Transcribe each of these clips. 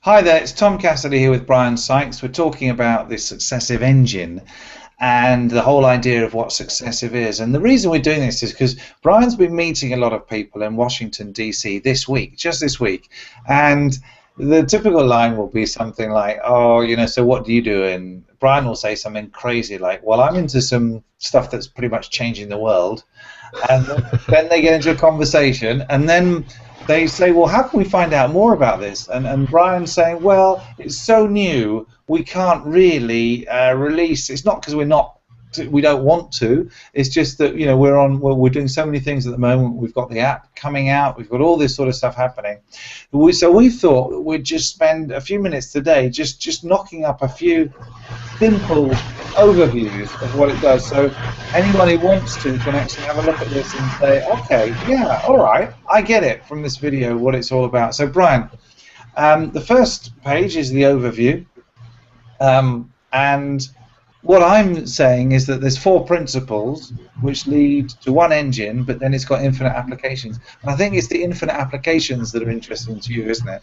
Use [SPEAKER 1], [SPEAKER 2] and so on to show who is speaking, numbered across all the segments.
[SPEAKER 1] Hi there, it's Tom Cassidy here with Bryan Sykes. We're talking about the Successive Engine and the whole idea of what successive is. And the reason we're doing this is because Bryan's been meeting a lot of people in Washington, D.C. this week, just this week. And the typical line will be something like, oh, so what do you do? And Bryan will say something crazy like, well, I'm into some stuff that's pretty much changing the world. And then they get into a conversation, and then they say, well, how can we find out more about this? And Bryan's saying, well, it's so new, we can't really release. It's not because we don't want to. It's just that we're doing so many things at the moment. We've got the app coming out. We've got all this sort of stuff happening. So we thought we'd just spend a few minutes today just knocking up a few simple overviews of what it does. So anyone who wants to can actually have a look at this and say, okay, yeah, all right, I get it from this video what it's all about. So Bryan, the first page is the overview, and what I'm saying is that there's 4 principles which lead to one engine, but then it's got infinite applications. And I think it's the infinite applications that are interesting to you, isn't it?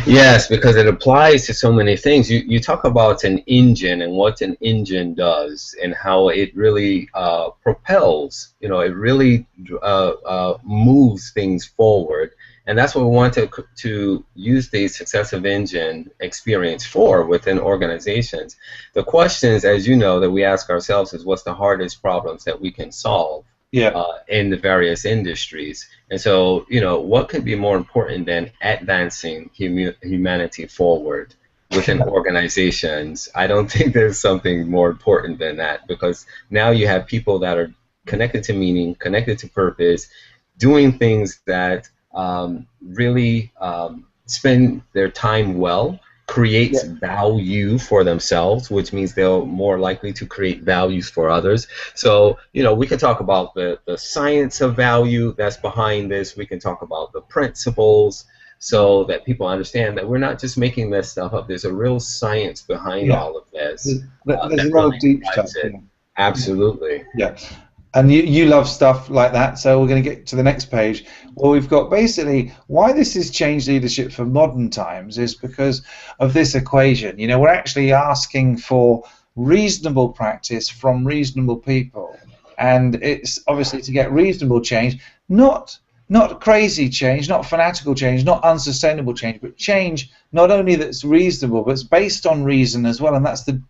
[SPEAKER 2] Yes, because it applies to so many things. You talk about an engine and what an engine does and how it really propels, it really moves things forward. And that's what we want to use the Successive Engine experience for within organizations. The questions, as you know, that we ask ourselves is what's the hardest problems that we can solve in the various industries. And so, what could be more important than advancing humanity forward within organizations? I don't think there's something more important than that, because now you have people that are connected to meaning, connected to purpose, doing things that really spend their time well, creates value for themselves, which means they're more likely to create values for others. So, we can talk about the science of value that's behind this. We can talk about the principles so that people understand that we're not just making this stuff up. There's a real science behind all of this.
[SPEAKER 1] There's a lot of deep stuff.
[SPEAKER 2] Absolutely.
[SPEAKER 1] Yeah. And you love stuff like that, so we're going to get to the next page. Well, we've got basically why this has changed leadership for modern times is because of this equation. We're actually asking for reasonable practice from reasonable people, and it's obviously to get reasonable change, not crazy change, not fanatical change, not unsustainable change, but change not only that's reasonable, but it's based on reason as well, and that's the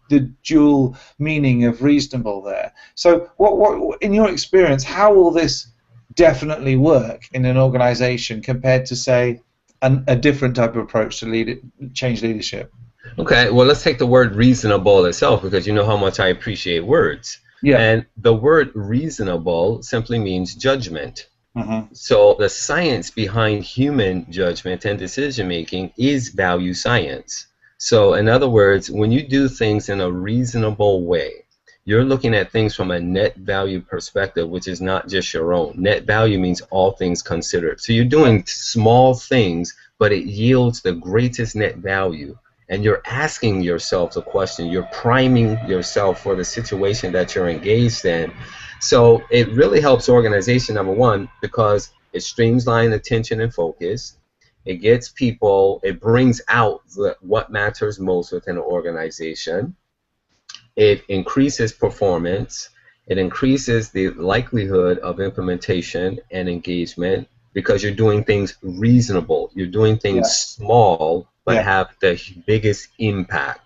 [SPEAKER 1] dual meaning of reasonable there. So what in your experience, how will this definitely work in an organization compared to, say, a different type of approach to change leadership?
[SPEAKER 2] Okay, well, let's take the word reasonable itself, because you know how much I appreciate words.
[SPEAKER 1] Yeah.
[SPEAKER 2] And the word reasonable simply means judgment.
[SPEAKER 1] Mm-hmm.
[SPEAKER 2] So the science behind human judgment and decision making is value science. So in other words, when you do things in a reasonable way, you're looking at things from a net value perspective, which is not just your own. Net value means all things considered. So you're doing small things, but it yields the greatest net value. And you're asking yourself the question, you're priming yourself for the situation that you're engaged in. So it really helps organization, number one, because it streamlines attention and focus. It gets people, it brings out what matters most within an organization. It increases performance. It increases the likelihood of implementation and engagement because you're doing things reasonable. You're doing things small but have the biggest impact.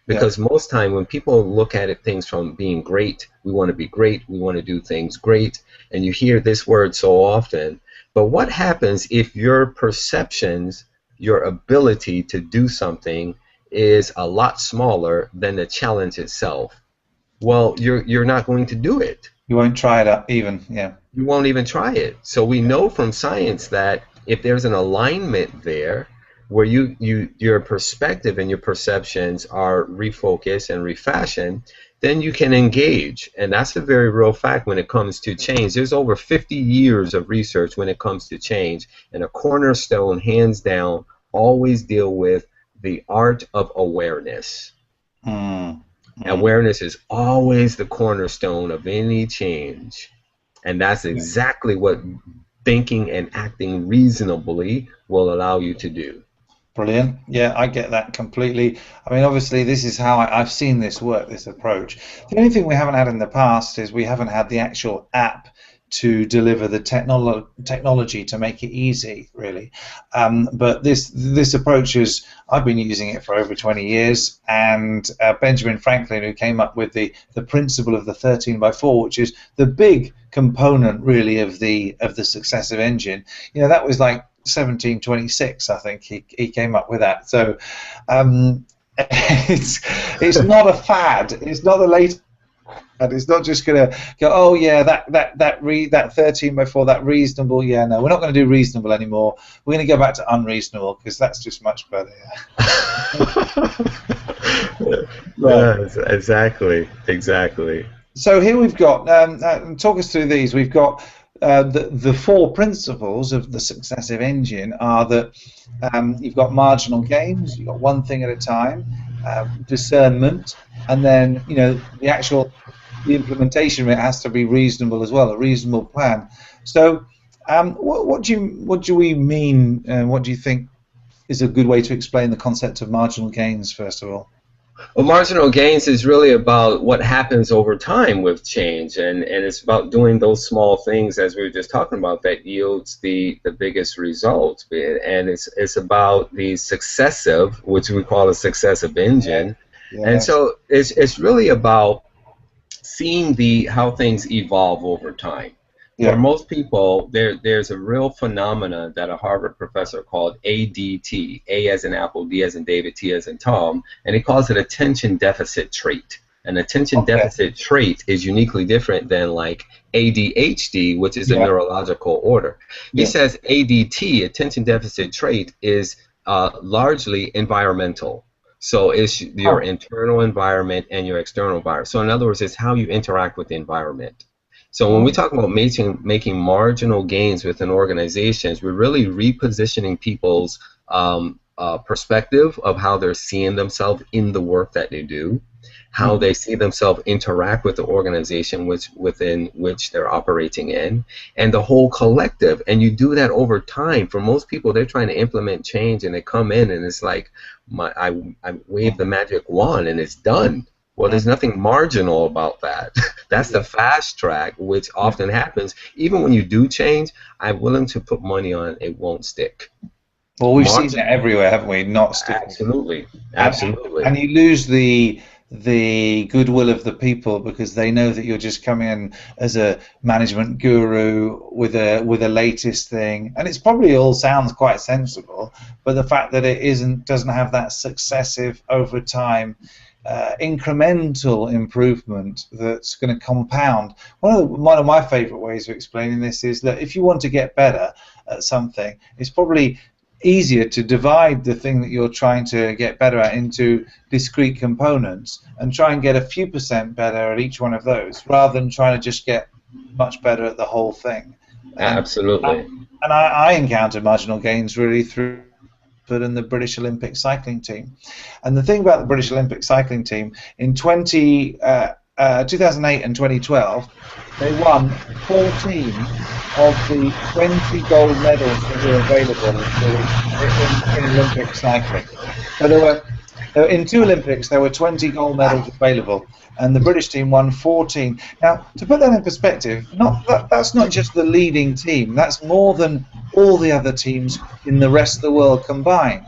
[SPEAKER 2] Because most time when people look at things from being great, we want to be great, we want to do things great, and you hear this word so often. But what happens if your perceptions, your ability to do something is a lot smaller than the challenge itself? Well, you're not going to do it.
[SPEAKER 1] You won't try it up even,
[SPEAKER 2] You won't even try it. So we know from science that if there's an alignment there, where your perspective and your perceptions are refocused and refashioned, then you can engage. And that's a very real fact when it comes to change. There's over 50 years of research when it comes to change, and a cornerstone, hands down, always deal with the art of awareness. Awareness is always the cornerstone of any change. And that's exactly what thinking and acting reasonably will allow you to do.
[SPEAKER 1] Brilliant. Yeah, I get that completely. I mean, obviously, this is how I've seen this work, this approach. The only thing we haven't had in the past is we haven't had the actual app to deliver the technology to make it easy, really. But this approach is, I've been using it for over 20 years, and Benjamin Franklin, who came up with the principle of the 13 by 4, which is the big component, really, of the successive engine. You know, that was like 1726, I think he came up with that. So it's not a fad. It's not the latest. And it's not just going to go, oh yeah, that 13 by 4, that reasonable. Yeah, no, we're not going to do reasonable anymore. We're going to go back to unreasonable because that's just much better. Yeah. Right.
[SPEAKER 2] Yes, exactly.
[SPEAKER 1] So here we've got, talk us through these. We've got the four principles of the successive engine are that you've got marginal gains, you've got one thing at a time, discernment, and then the implementation of it has to be reasonable as well, a reasonable plan. So what do we mean, and what do you think is a good way to explain the concept of marginal gains, first of all?
[SPEAKER 2] Well, marginal gains is really about what happens over time with change, and it's about doing those small things, as we were just talking about, that yields the biggest result. And it's about the successive, which we call a successive engine. Yeah. And so it's really about seeing how things evolve over time. Yeah. For most people, there's a real phenomena that a Harvard professor called ADT, A as in Apple, D as in David, T as in Tom, and he calls it attention deficit trait. An attention deficit trait is uniquely different than like ADHD, which is a neurological order. He says ADT, attention deficit trait, is largely environmental. So it's your internal environment and your external environment. So in other words, it's how you interact with the environment. So when we talk about making marginal gains within organizations, we're really repositioning people's perspective of how they're seeing themselves in the work that they do, how they see themselves interact with the organization within which they're operating in, and the whole collective. And you do that over time. For most people, they're trying to implement change, and they come in, and it's like, I wave the magic wand, and it's done. Well, there's nothing marginal about that. That's the fast track, which often happens. Even when you do change, I'm willing to put money on it won't stick.
[SPEAKER 1] Well, we've seen that everywhere, haven't we? Not sticking.
[SPEAKER 2] Absolutely.
[SPEAKER 1] And you lose the goodwill of the people because they know that you're just coming in as a management guru with a latest thing, and it's probably all sounds quite sensible, but the fact that it doesn't have that successive over time incremental improvement that's going to compound. One of my favorite ways of explaining this is that if you want to get better at something, it's probably easier to divide the thing that you're trying to get better at into discrete components and try and get a few % better at each one of those, rather than trying to just get much better at the whole thing.
[SPEAKER 2] Absolutely.
[SPEAKER 1] And I encountered marginal gains really through and the British Olympic cycling team. And the thing about the British Olympic cycling team, in 2008 and 2012, they won 14 of the 20 gold medals that were available in Olympic cycling. So in two Olympics, there were 20 gold medals available, and the British team won 14. Now, to put that in perspective, that's not just the leading team, that's more than all the other teams in the rest of the world combined.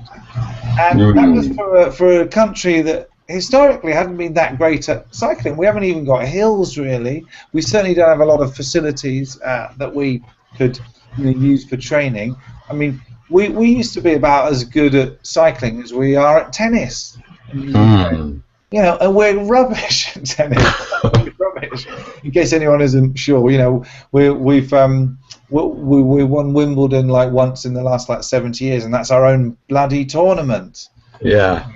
[SPEAKER 1] And that was for a country that historically hadn't been that great at cycling. We haven't even got hills, really. We certainly don't have a lot of facilities that we could use for training. I mean, we used to be about as good at cycling as we are at tennis. And we're rubbish at tennis. Rubbish. In case anyone isn't sure, we won Wimbledon like once in the last 70 years, and that's our own bloody tournament.
[SPEAKER 2] Yeah.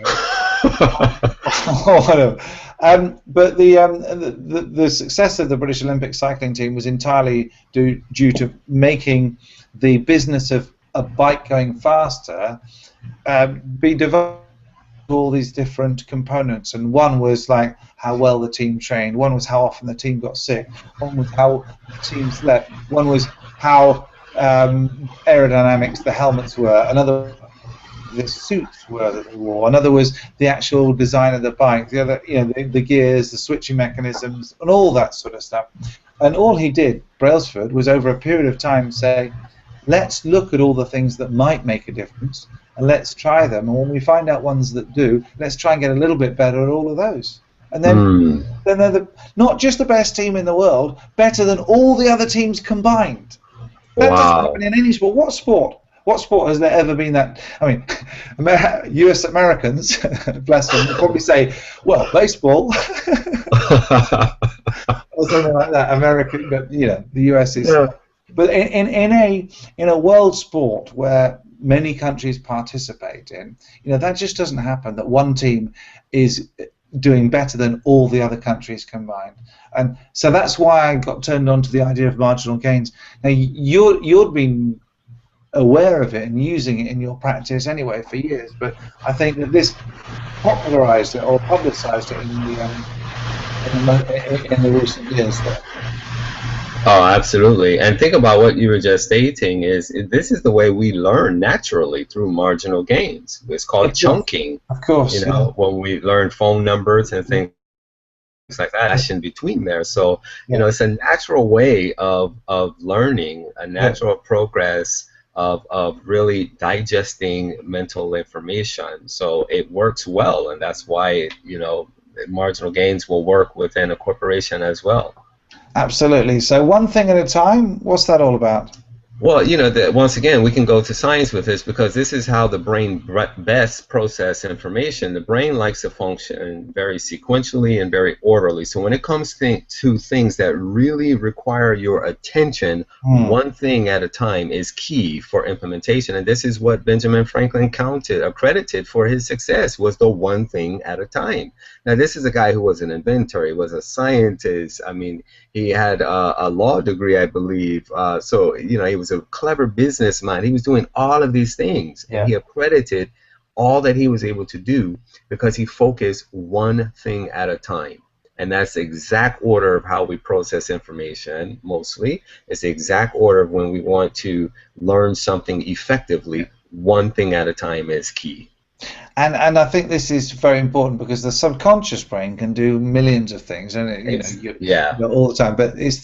[SPEAKER 1] But the success of the British Olympic cycling team was entirely due to making the business of a bike going faster be divided into all these different components. And one was like how well the team trained, one was how often the team got sick, one was how the team slept, one was how aerodynamics the helmets were, another the suits were that they wore. In other words, the actual design of the bike, the other, the gears, the switching mechanisms, and all that sort of stuff. And all he did, Brailsford, was over a period of time say, let's look at all the things that might make a difference, and let's try them. And when we find out ones that do, let's try and get a little bit better at all of those. And then they're not just the best team in the world, better than all the other teams combined. That doesn't happen in any sport. What sport? What sport has there ever been that? I mean, US Americans, bless them, will probably say, well, baseball. Or something like that. American, but the US is. Yeah. But in a world sport where many countries participate in, that just doesn't happen. That one team is doing better than all the other countries combined, and so that's why I got turned on to the idea of marginal gains. Now you'd been aware of it and using it in your practice anyway for years, but I think that this popularized it or publicized it in the recent years.
[SPEAKER 2] Oh, absolutely. And think about what you were just stating is this is the way we learn naturally through marginal gains. It's called chunking.
[SPEAKER 1] Of course.
[SPEAKER 2] When we learn phone numbers and things like that in between there. So, it's a natural way of learning, a natural progress of really digesting mental information. So it works well, and that's why, marginal gains will work within a corporation as well.
[SPEAKER 1] Absolutely. So one thing at a time, what's that all about?
[SPEAKER 2] Well, once again, we can go to science with this because this is how the brain best processes information. The brain likes to function very sequentially and very orderly. So when it comes to things that really require your attention, one thing at a time is key for implementation. And this is what Benjamin Franklin accredited for his success, was the one thing at a time. Now, this is a guy who was an inventor. He was a scientist. I mean, he had a law degree, I believe. So, he was a clever businessman. He was doing all of these things. And he accredited all that he was able to do because he focused one thing at a time. And that's the exact order of how we process information, mostly. It's the exact order of when we want to learn something effectively. One thing at a time is key.
[SPEAKER 1] And I think this is very important because the subconscious brain can do millions of things, and all the time. But it's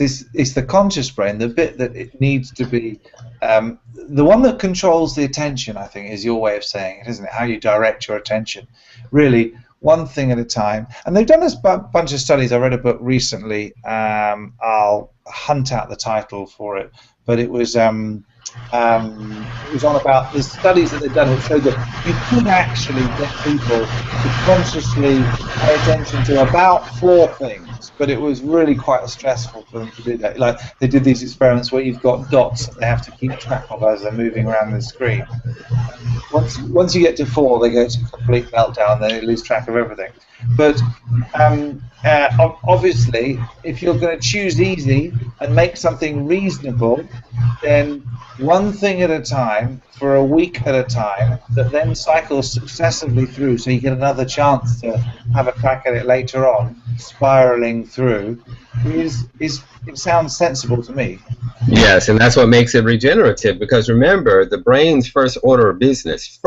[SPEAKER 1] the conscious brain, the bit that it needs to be, the one that controls the attention. I think is your way of saying it, isn't it? How you direct your attention, really, one thing at a time. And they've done this bunch of studies. I read a book recently. I'll hunt out the title for it, but it was. It was on about the studies that they've done that showed that you could actually get people to consciously pay attention to about 4 things, but it was really quite stressful for them to do that. Like they did these experiments where you've got dots that they have to keep track of as they're moving around the screen. Once you get to 4, they go to complete meltdown, they lose track of everything. But obviously, if you're going to choose easy and make something reasonable, then one thing at a time for a week at a time that then cycles successively through, so you get another chance to have a crack at it later on, spiraling through, it sounds sensible to me.
[SPEAKER 2] Yes, and that's what makes it regenerative, because remember, the brain's first order of business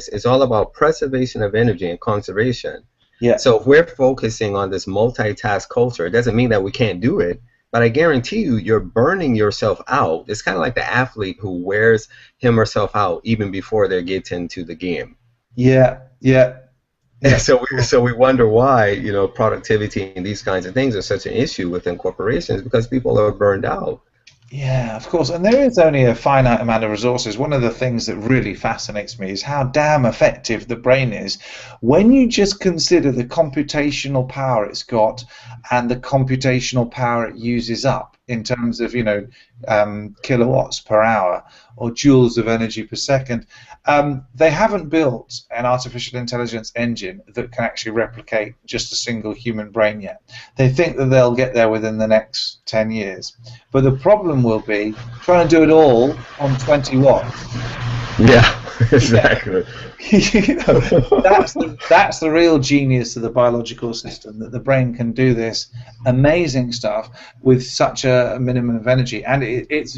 [SPEAKER 2] is all about preservation of energy and conservation.
[SPEAKER 1] Yeah.
[SPEAKER 2] So if we're focusing on this multitask culture, it doesn't mean that we can't do it, but I guarantee you're burning yourself out. It's kind of like the athlete who wears him or herself out even before they get into the game.
[SPEAKER 1] Yeah.
[SPEAKER 2] So we wonder why, productivity and these kinds of things are such an issue within corporations, because people are burned out.
[SPEAKER 1] Yeah, of course, and there is only a finite amount of resources. One of the things that really fascinates me is how damn effective the brain is when you just consider the computational power it's got and the computational power it uses up in terms of, kilowatts per hour or joules of energy per second. They haven't built an artificial intelligence engine that can actually replicate just a single human brain yet. They think that they'll get there within the next 10 years. But the problem will be trying to do it all on 20 watts.
[SPEAKER 2] Yeah. Exactly.
[SPEAKER 1] You know, that's the real genius of the biological system, that the brain can do this amazing stuff with such a minimum of energy. And it's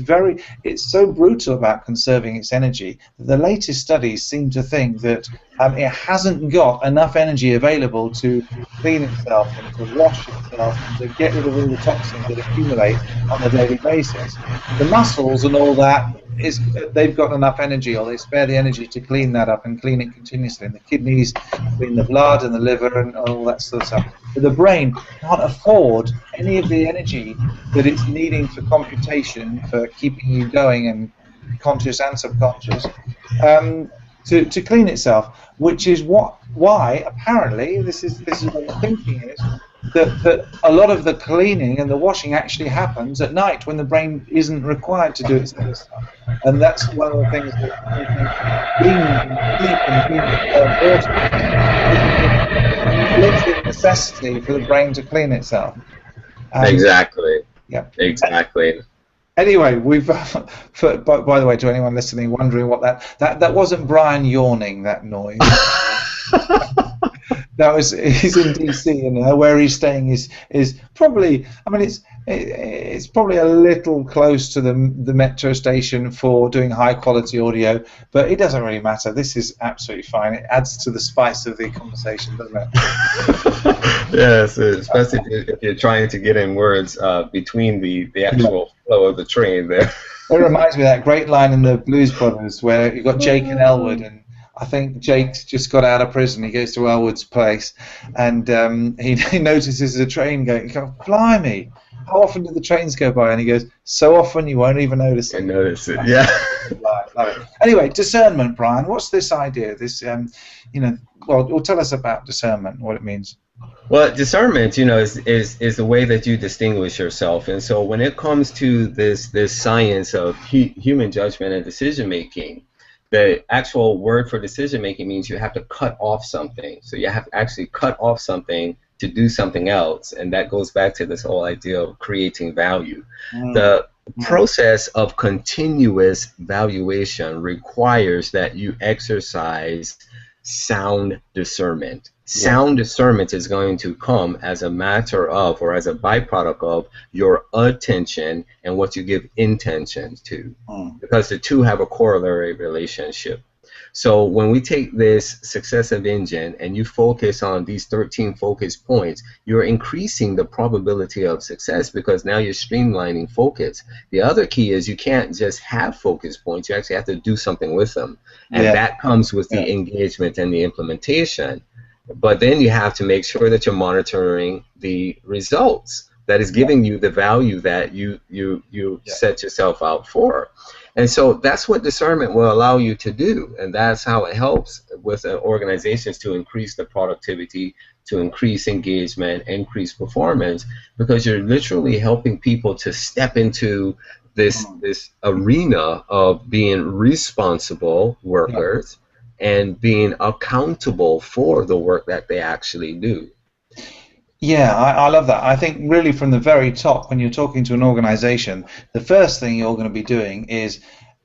[SPEAKER 1] so brutal about conserving its energy that the latest studies seem to think that it hasn't got enough energy available to clean itself and to wash itself and to get rid of all the toxins that accumulate on a daily basis. The muscles and all that, they've got enough energy, or they spare the energy to clean that up and clean it continuously. And the kidneys clean the blood and the liver and all that sort of stuff. But the brain can't afford any of the energy that it's needing for computation, for keeping you going, and conscious and subconscious, to clean itself. Which is why apparently this is what the thinking is. That a lot of the cleaning and the washing actually happens at night when the brain isn't required to do its other stuff, and that's one of the things that sleep and important. It's a necessity for the brain to clean itself.
[SPEAKER 2] Exactly.
[SPEAKER 1] Yeah.
[SPEAKER 2] Exactly.
[SPEAKER 1] Anyway, we've. By the way, to anyone listening wondering what that wasn't Bryan yawning. That noise. That was, he's in DC, and where he's staying is probably, I mean, it's probably a little close to the metro station for doing high quality audio, but it doesn't really matter. This is absolutely fine. It adds to the spice of the conversation, doesn't it?
[SPEAKER 2] Yes, especially if you're trying to get in words between the actual flow of the train there.
[SPEAKER 1] It reminds me of that great line in the Blues Brothers where you've got Jake and Elwood, and I think Jake's just got out of prison. He goes to Elwood's place, and he notices a train going. He goes, "Blimey, how often do the trains go by?" And he goes, "So often you won't even notice it."
[SPEAKER 2] I notice it, yeah.
[SPEAKER 1] Love it. Anyway, discernment, Bryan. What's this idea? This, well, tell us about discernment, what it means.
[SPEAKER 2] Well, discernment, is the way that you distinguish yourself. And so when it comes to this science of human judgment and decision making, the actual word for decision making means you have to cut off something. So you have to actually cut off something to do something else, and that goes back to this whole idea of creating value. The process of continuous valuation requires that you exercise sound discernment. Sound discernment is going to come as a matter of, or as a byproduct of, your attention and what you give intention to, because the two have a corollary relationship. So when we take this successive engine and you focus on these 13 focus points, you're increasing the probability of success, because now you're streamlining focus. The other key is you can't just have focus points, you actually have to do something with them. And that comes with the engagement and the implementation. But then you have to make sure that you're monitoring the results that is giving you the value that you set yourself out for. And so that's what discernment will allow you to do, and that's how it helps with organizations to increase the productivity, to increase engagement, increase performance, because you're literally helping people to step into this arena of being responsible workers and being accountable for the work that they actually do.
[SPEAKER 1] Yeah, I love that. I think really from the very top, when you're talking to an organization, the first thing you're going to be doing is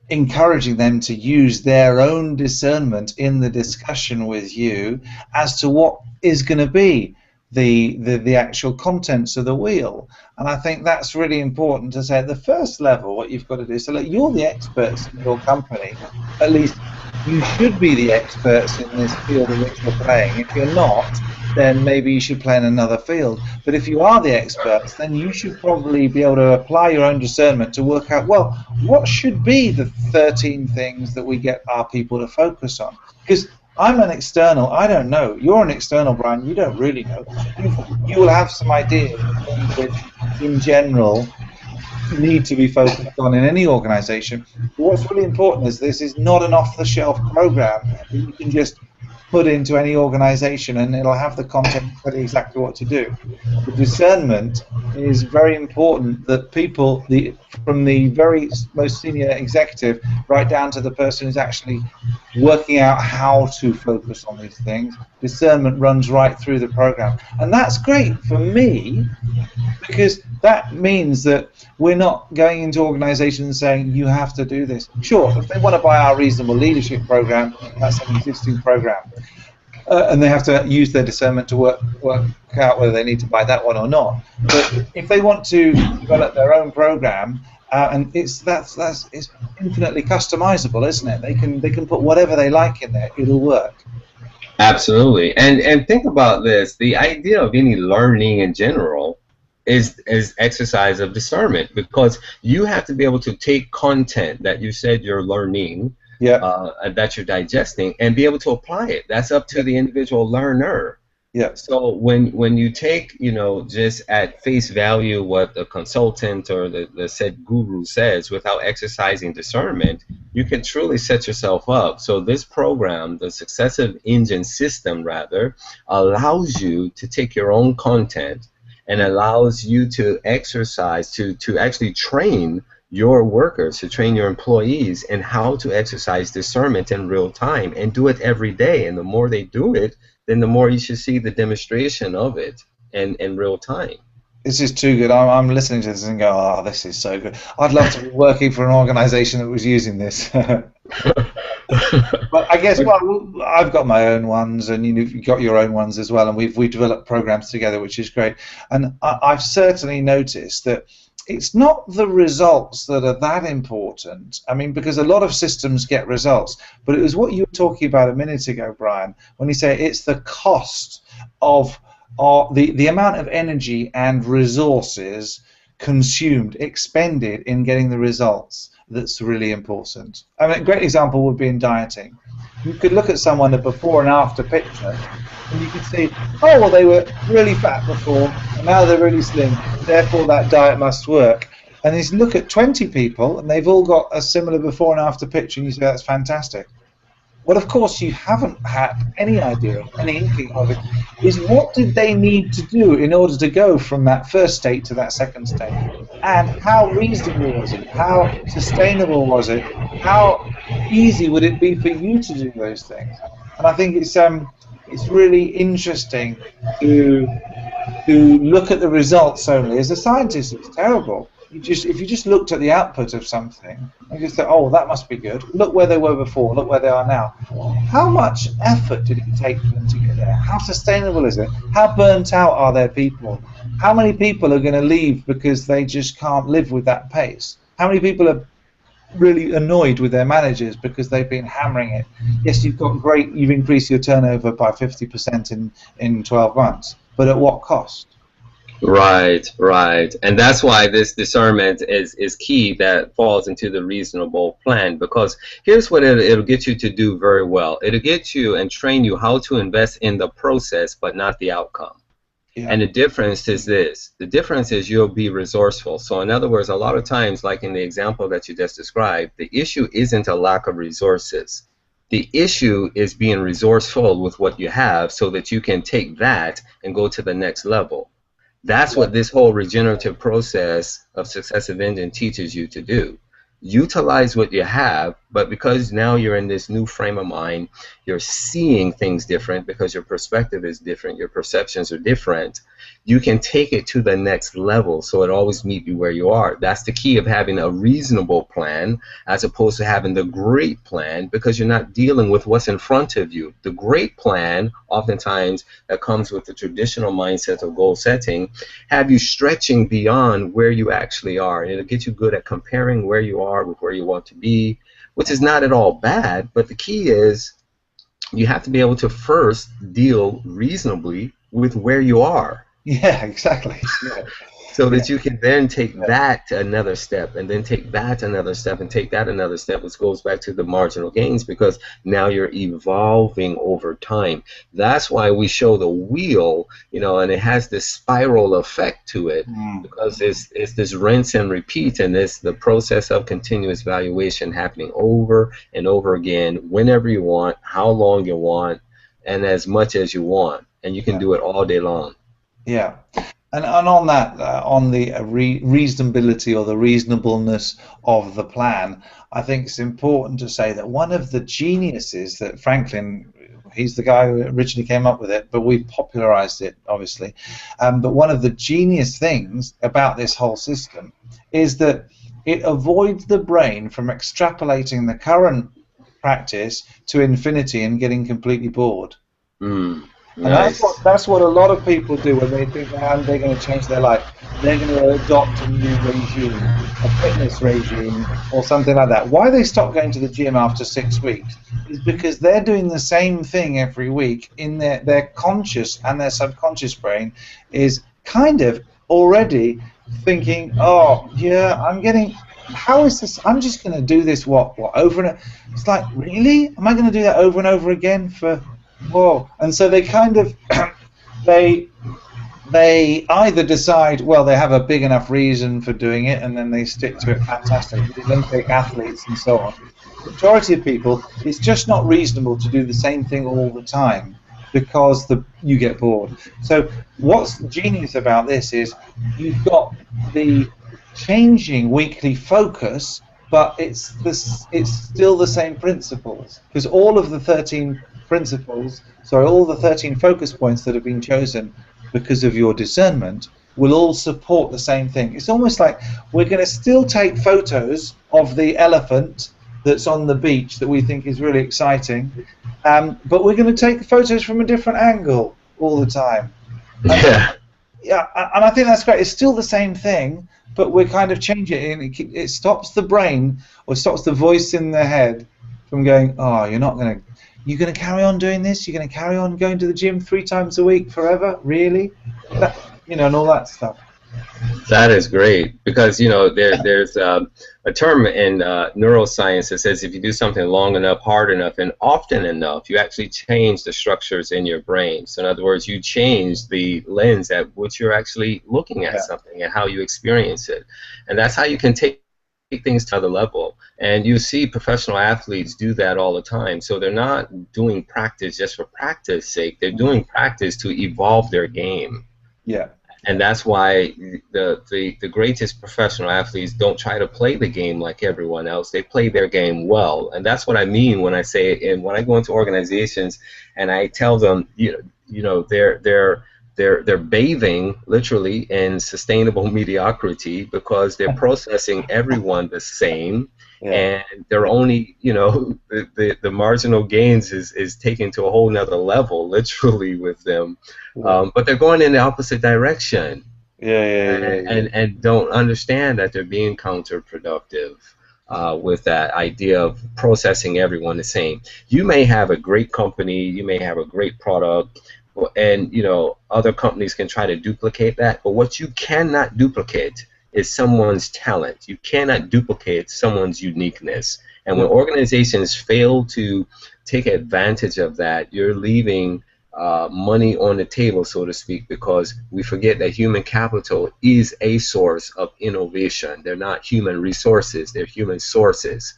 [SPEAKER 1] encouraging them to use their own discernment in the discussion with you as to what is going to be the actual contents of the wheel. And I think that's really important to say at the first level. What you've got to do, so look, you're the experts in your company, at least you should be the experts in this field in which you're playing. If you're not, then maybe you should play in another field. But if you are the experts, then you should probably be able to apply your own discernment to work out, well, what should be the 13 things that we get our people to focus on? Because I'm an external, I don't know. You're an external, Bryan, you don't really know. You will have some ideas of things which, in general, need to be focused on in any organization. But what's really important is this is not an off-the-shelf program that you can just put into any organization and it'll have the content to tell you exactly what to do. The discernment is very important, that people, the from the very most senior executive right down to the person who's actually working out how to focus on these things. Discernment runs right through the program, and that's great for me, because that means that we're not going into organizations saying you have to do this. Sure, if they want to buy our reasonable leadership program, that's an existing program, and they have to use their discernment to work out whether they need to buy that one or not. But if they want to develop their own program, and it's infinitely customizable, isn't it? They can put whatever they like in there; it'll work.
[SPEAKER 2] Absolutely. And think about this. The idea of any learning in general is exercise of discernment, because you have to be able to take content that you said you're learning, that you're digesting, and be able to apply it. That's up to the individual learner.
[SPEAKER 1] Yeah.
[SPEAKER 2] So when you take, just at face value what the consultant or the said guru says without exercising discernment, you can truly set yourself up. So this program, the Successive Engine system rather, allows you to take your own content and allows you to exercise, to actually train your workers, to train your employees in how to exercise discernment in real time, and do it every day. And the more they do it, then the more you should see the demonstration of it in real time.
[SPEAKER 1] This is too good. I'm listening to this and go, oh, this is so good. I'd love to be working for an organization that was using this. But I guess, well, I've got my own ones, and you've got your own ones as well, and we developed programs together, which is great. And I've certainly noticed that it's not the results that are that important. I mean, because a lot of systems get results, but it was what you were talking about a minute ago, Bryan, when you say it's the cost of the amount of energy and resources consumed, expended in getting the results that's really important. I mean, a great example would be in dieting. You could look at someone, a before and after picture, and you could see, oh, well, they were really fat before, and now they're really slim, therefore that diet must work. And you look at 20 people, and they've all got a similar before and after picture, and you say, that's fantastic. Well, of course, you haven't had any idea, any inkling of it, is what did they need to do in order to go from that first state to that second state? And how reasonable was it? How sustainable was it? How easy would it be for you to do those things? And I think it's really interesting to look at the results only. As a scientist, it's terrible. If you just looked at the output of something, and just thought, oh, that must be good. Look where they were before. Look where they are now. How much effort did it take for them to get there? How sustainable is it? How burnt out are their people? How many people are going to leave because they just can't live with that pace? How many people are really annoyed with their managers because they've been hammering it? Yes, you've increased your turnover by 50% in 12 months, but at what cost?
[SPEAKER 2] Right. And that's why this discernment is key, that falls into the reasonable plan, because here's what it'll get you to do very well. It'll get you and train you how to invest in the process, but not the outcome. Yeah. And the difference is this. The difference is you'll be resourceful. So in other words, a lot of times, like in the example that you just described, the issue isn't a lack of resources. The issue is being resourceful with what you have so that you can take that and go to the next level. That's what this whole regenerative process of Successive Engine teaches you to do. Utilize what you have, but because now you're in this new frame of mind, you're seeing things different because your perspective is different, your perceptions are different, you can take it to the next level, so it always meets you where you are. That's the key of having a reasonable plan as opposed to having the great plan, because you're not dealing with what's in front of you. The great plan, oftentimes, that comes with the traditional mindset of goal setting, have you stretching beyond where you actually are. It'll get you good at comparing where you are with where you want to be, which is not at all bad, but the key is you have to be able to first deal reasonably with where you are.
[SPEAKER 1] Yeah, exactly. Yeah.
[SPEAKER 2] So that you can then take that to another step, and then take that another step, and take that another step, which goes back to the marginal gains, because now you're evolving over time. That's why we show the wheel, and it has this spiral effect to it, because it's this rinse and repeat, and it's the process of continuous valuation happening over and over again, whenever you want, how long you want, and as much as you want, and you can do it all day long.
[SPEAKER 1] Yeah. And on that, on the reasonability or the reasonableness of the plan, I think it's important to say that one of the geniuses that Franklin, he's the guy who originally came up with it, but we popularized it, obviously. But one of the genius things about this whole system is that it avoids the brain from extrapolating the current practice to infinity and getting completely bored.
[SPEAKER 2] Mm,
[SPEAKER 1] And
[SPEAKER 2] nice.
[SPEAKER 1] that's what a lot of people do when they think they're going to change their life. They're going to adopt a new regime, a fitness regime, or something like that. Why they stop going to the gym after 6 weeks is because they're doing the same thing every week in their conscious and their subconscious brain is kind of already thinking, oh yeah, how is this? I'm just going to do this what over and over. It's like, really? Am I going to do that over and over again for? Whoa! And so they kind of they they either decide, well, they have a big enough reason for doing it, and then they stick to it. Fantastic, the Olympic athletes and so on. The majority of people, it's just not reasonable to do the same thing all the time because you get bored. So what's genius about this is you've got the changing weekly focus, but it's still the same principles because all of the 13 principles, sorry, all the 13 focus points that have been chosen because of your discernment will all support the same thing. It's almost like we're going to still take photos of the elephant that's on the beach that we think is really exciting, but we're going to take photos from a different angle all the time. And
[SPEAKER 2] Yeah.
[SPEAKER 1] yeah, and I think that's great. It's still the same thing, but we're kind of changing it, and it stops the brain or stops the voice in the head from going, oh, you're going to carry on doing this? You're going to carry on going to the gym 3 times a week forever? Really? And all that stuff.
[SPEAKER 2] That is great because there's a term in neuroscience that says if you do something long enough, hard enough, and often enough, you actually change the structures in your brain. So in other words, you change the lens at which you're actually looking at
[SPEAKER 1] Yeah.
[SPEAKER 2] something and how you experience it, and that's how you can take things to another level. And you see professional athletes do that all the time. So they're not doing practice just for practice sake. They're doing practice to evolve their game.
[SPEAKER 1] Yeah.
[SPEAKER 2] And that's why the greatest professional athletes don't try to play the game like everyone else. They play their game well, and that's what I mean when I say. And when I go into organizations and I tell them, they're bathing literally in sustainable mediocrity because they're processing everyone the same.
[SPEAKER 1] Yeah.
[SPEAKER 2] And they're only, the marginal gains is taken to a whole nother level, literally, with them. But they're going in the opposite direction,
[SPEAKER 1] Yeah.
[SPEAKER 2] and don't understand that they're being counterproductive with that idea of processing everyone the same. You may have a great company, you may have a great product, and other companies can try to duplicate that. But what you cannot duplicate is someone's talent. You cannot duplicate someone's uniqueness. And when organizations fail to take advantage of that, you're leaving money on the table, so to speak, because we forget that human capital is a source of innovation. They're not human resources, they're human sources.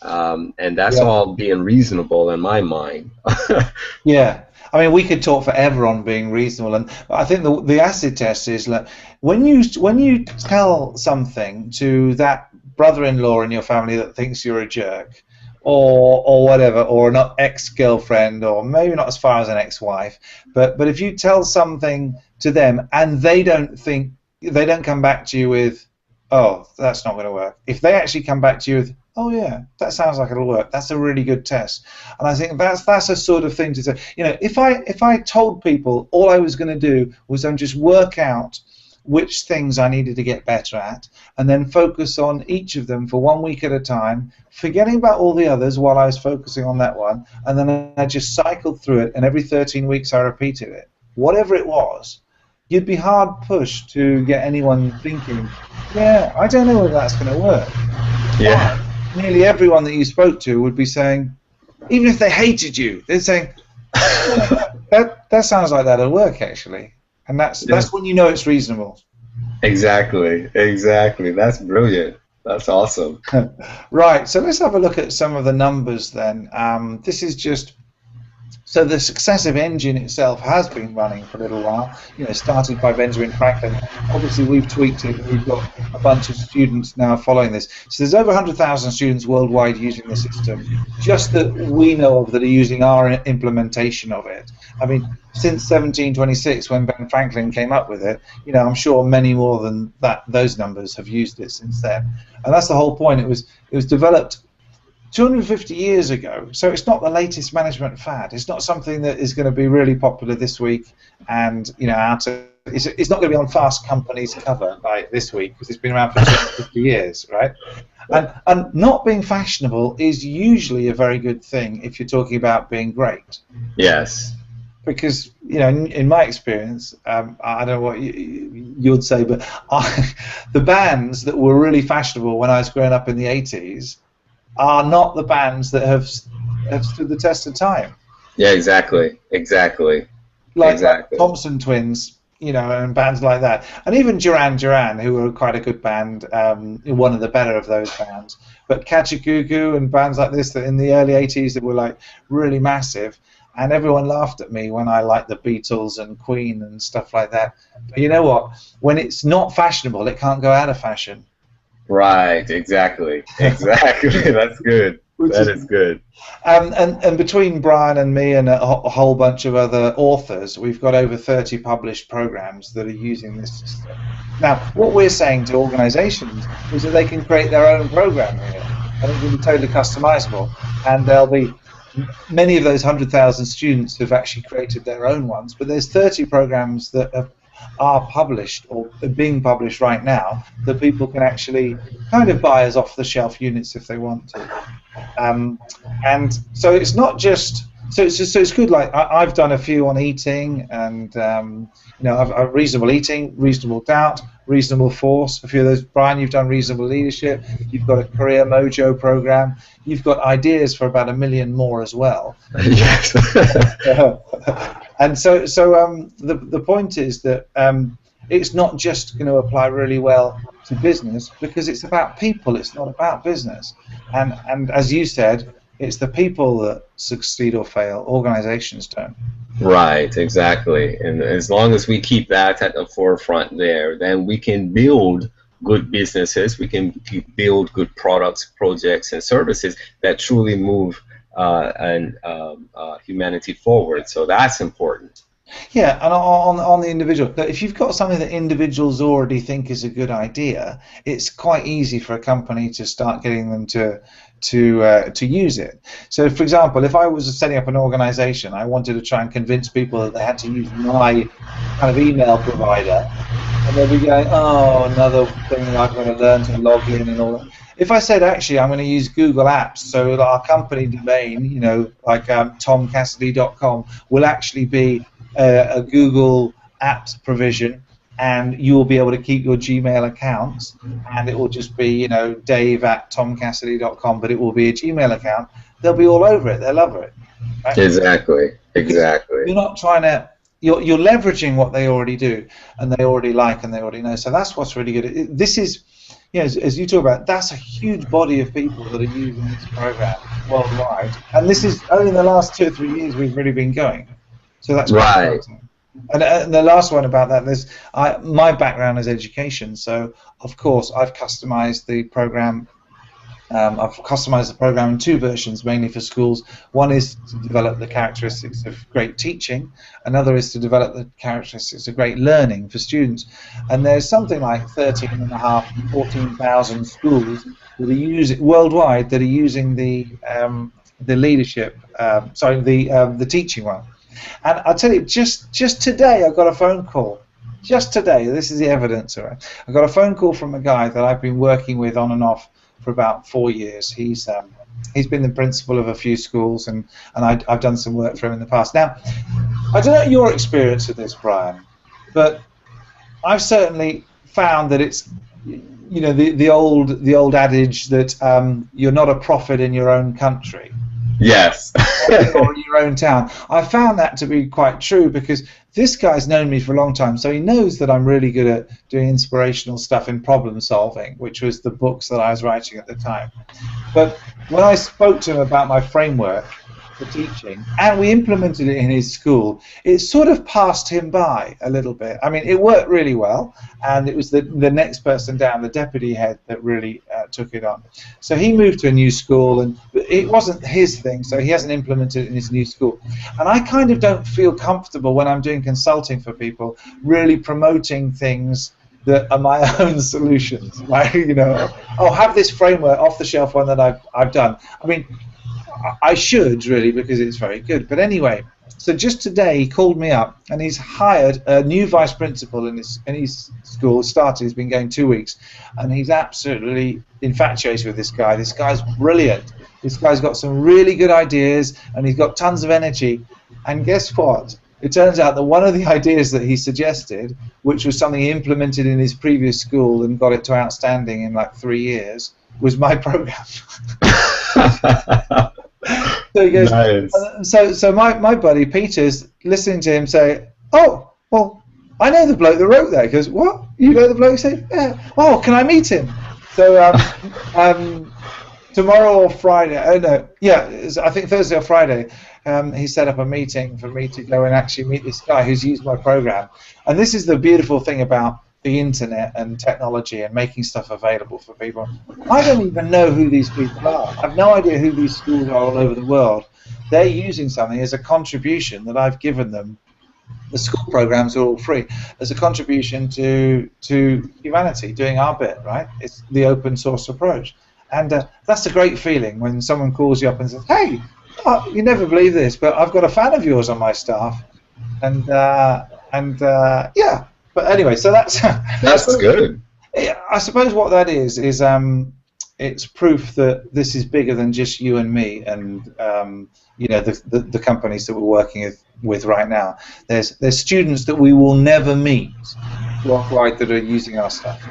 [SPEAKER 2] And that's
[SPEAKER 1] Yeah.
[SPEAKER 2] all being reasonable in my mind.
[SPEAKER 1] Yeah. I mean, we could talk forever on being reasonable, and I think the acid test is like when you tell something to that brother-in-law in your family that thinks you're a jerk, or whatever, or an ex-girlfriend, or maybe not as far as an ex-wife, but if you tell something to them and they don't come back to you with, oh, that's not going to work. If they actually come back to you with, oh yeah, that sounds like it'll work. That's a really good test. And I think that's a sort of thing to say. If I told people all I was going to do was just work out which things I needed to get better at, and then focus on each of them for 1 week at a time, forgetting about all the others while I was focusing on that one, and then I just cycled through it, and every 13 weeks I repeated it, whatever it was, you'd be hard pushed to get anyone thinking, yeah, I don't know whether that's going to work.
[SPEAKER 2] Yeah.
[SPEAKER 1] But nearly everyone that you spoke to would be saying, even if they hated you, they're saying, that sounds like that'll work actually. And that's when you know it's reasonable.
[SPEAKER 2] Exactly. That's brilliant. That's awesome.
[SPEAKER 1] Right, so let's have a look at some of the numbers then. This is just So the Successive Engine itself has been running for a little while, started by Benjamin Franklin. Obviously, we've tweaked it. We've got a bunch of students now following this. So there's over 100,000 students worldwide using the system, just that we know of that are using our implementation of it. I mean, since 1726, when Ben Franklin came up with it, I'm sure many more than that, those numbers have used it since then. And that's the whole point. It was developed 250 years ago, so it's not the latest management fad. It's not something that is going to be really popular this week, and it's not going to be on Fast Company's cover like this week, because it's been around for 250 years, right? And not being fashionable is usually a very good thing if you're talking about being great.
[SPEAKER 2] Yes.
[SPEAKER 1] Because in my experience, I don't know what you'd say, but the bands that were really fashionable when I was growing up in the 80s are not the bands that have stood the test of time. Yeah,
[SPEAKER 2] exactly.
[SPEAKER 1] Like Thompson Twins, and bands like that, and even Duran Duran, who were quite a good band, one of the better of those bands. But Kajagoogoo and bands like this that in the early '80s that were like really massive, and everyone laughed at me when I liked the Beatles and Queen and stuff like that. But you know what? When it's not fashionable, it can't go out of fashion.
[SPEAKER 2] Right, exactly. That's good. That is good.
[SPEAKER 1] And between Bryan and me and a whole bunch of other authors, we've got over 30 published programs that are using this system. Now, what we're saying to organizations is that they can create their own program here, and it will be totally customizable, and there'll be many of those 100,000 students who've actually created their own ones, but there's 30 programs that are published or being published right now that people can actually kind of buy as off-the-shelf units if they want to. And so it's not just so it's good. Like I've done a few on eating, and I've reasonable eating, reasonable doubt, reasonable force. A few of those. Bryan, you've done reasonable leadership. You've got a career mojo program. You've got ideas for about 1 million more as well.
[SPEAKER 2] Yes.
[SPEAKER 1] And so the point is that it's not just going to apply really well to business, because it's about people. It's not about business. And as you said, it's the people that succeed or fail. Organizations don't.
[SPEAKER 2] Right, exactly. And as long as we keep that at the forefront there, then we can build good businesses. We can build good products, projects, and services that truly move humanity forward. So that's important.
[SPEAKER 1] Yeah, and on the individual, if you've got something that individuals already think is a good idea, it's quite easy for a company to start getting them to use it. So, for example, if I was setting up an organization, I wanted to try and convince people that they had to use my kind of email provider, and they'd be going, oh, another thing I've got to learn to log in and all that. If I said, actually, I'm going to use Google Apps, so that our company domain, like tomcassidy.com, will actually be a Google Apps provision, and you will be able to keep your Gmail accounts, and it will just be, dave@tomcassidy.com, but it will be a Gmail account. They'll be all over it. They'll love it. Right?
[SPEAKER 2] Exactly.
[SPEAKER 1] You're not trying to. You're leveraging what they already do, and they already like, and they already know. So that's what's really good. This is, as you talk about, that's a huge body of people that are using this program worldwide, and this is only in the last 2 or 3 years we've really been going. So that's
[SPEAKER 2] right.
[SPEAKER 1] And the last one about that is, my background is education, so of course I've customized the program. I've customized the program in 2 versions, mainly for schools. One is to develop the characteristics of great teaching. Another is to develop the characteristics of great learning for students. And there's something like 13,500, 14,000 schools that are using worldwide that are using the leadership. The teaching one. And I'll tell you, just today I got a phone call. Just today, this is the evidence. All right, I got a phone call from a guy that I've been working with on and off for about 4 years. He's been the principal of a few schools, and I've done some work for him in the past. Now, I don't know your experience with this, Bryan, but I've certainly found that it's, the old adage that you're not a prophet in your own country.
[SPEAKER 2] Yes.
[SPEAKER 1] Or in your own town. I found that to be quite true, because this guy's known me for a long time, so he knows that I'm really good at doing inspirational stuff in problem solving, which was the books that I was writing at the time. But when I spoke to him about my framework, for teaching, and we implemented it in his school, it sort of passed him by a little bit. I mean, it worked really well, and it was the next person down, the deputy head, that really took it on. So he moved to a new school, and it wasn't his thing, so he hasn't implemented it in his new school. And I kind of don't feel comfortable when I'm doing consulting for people really promoting things that are my own solutions. Like, you know, I'll have this framework, off-the-shelf one that I've done. I mean, I should really, because it's very good. But anyway, so just today he called me up, and he's hired a new vice principal in his school. Started, he's been going 2 weeks, and he's absolutely infatuated with this guy. This guy's brilliant. This guy's got some really good ideas, and he's got tons of energy. And guess what? It turns out that one of the ideas that he suggested, which was something he implemented in his previous school and got it to outstanding in like 3 years, was my program. So he goes, nice. So my buddy Peter's listening to him say, "Oh, well, I know the bloke that wrote that." He goes, "What? You know the bloke?" He said, "Yeah." "Oh, can I meet him?" So tomorrow or Friday, oh no, yeah, I think Thursday or Friday, he set up a meeting for me to go and actually meet this guy who's used my program. And this is the beautiful thing about the internet and technology and making stuff available for people. I don't even know who these people are. I've no idea who these schools are all over the world. They're using something as a contribution that I've given them. The school programs are all free as a contribution to humanity, doing our bit, right? It's the open source approach. And that's a great feeling when someone calls you up and says, "Hey, you never believe this, but I've got a fan of yours on my staff." And yeah. But anyway, so that's
[SPEAKER 2] good.
[SPEAKER 1] I suppose what that is it's proof that this is bigger than just you and me, and you know, the companies that we're working with right now. There's students that we will never meet worldwide that are using our stuff.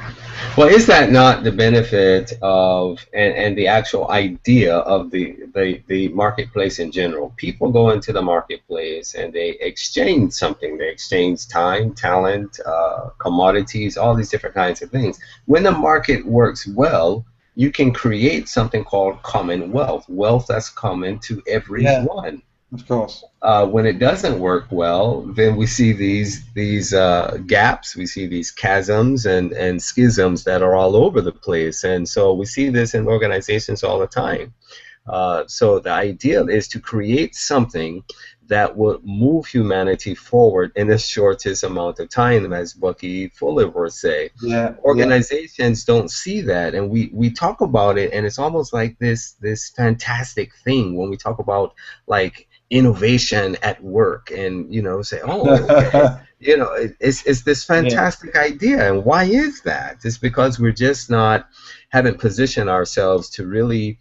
[SPEAKER 2] Well, is that not the benefit of and the actual idea of the marketplace in general? People go into the marketplace and they exchange something. They exchange time, talent, commodities, all these different kinds of things. When the market works well, you can create something called commonwealth, wealth that's common to everyone.
[SPEAKER 1] Yeah. Of course.
[SPEAKER 2] When it doesn't work well, then we see these gaps, we see these chasms and schisms that are all over the place, and so we see this in organizations all the time. So the idea is to create something that will move humanity forward in the shortest amount of time, as Bucky Fuller would say.
[SPEAKER 1] Yeah,
[SPEAKER 2] organizations don't see that, and we talk about it, and it's almost like this fantastic thing when we talk about like innovation at work, and you know, say, "Oh, okay." You know, it's this fantastic idea. And why is that? It's because we're just not haven't positioned ourselves to really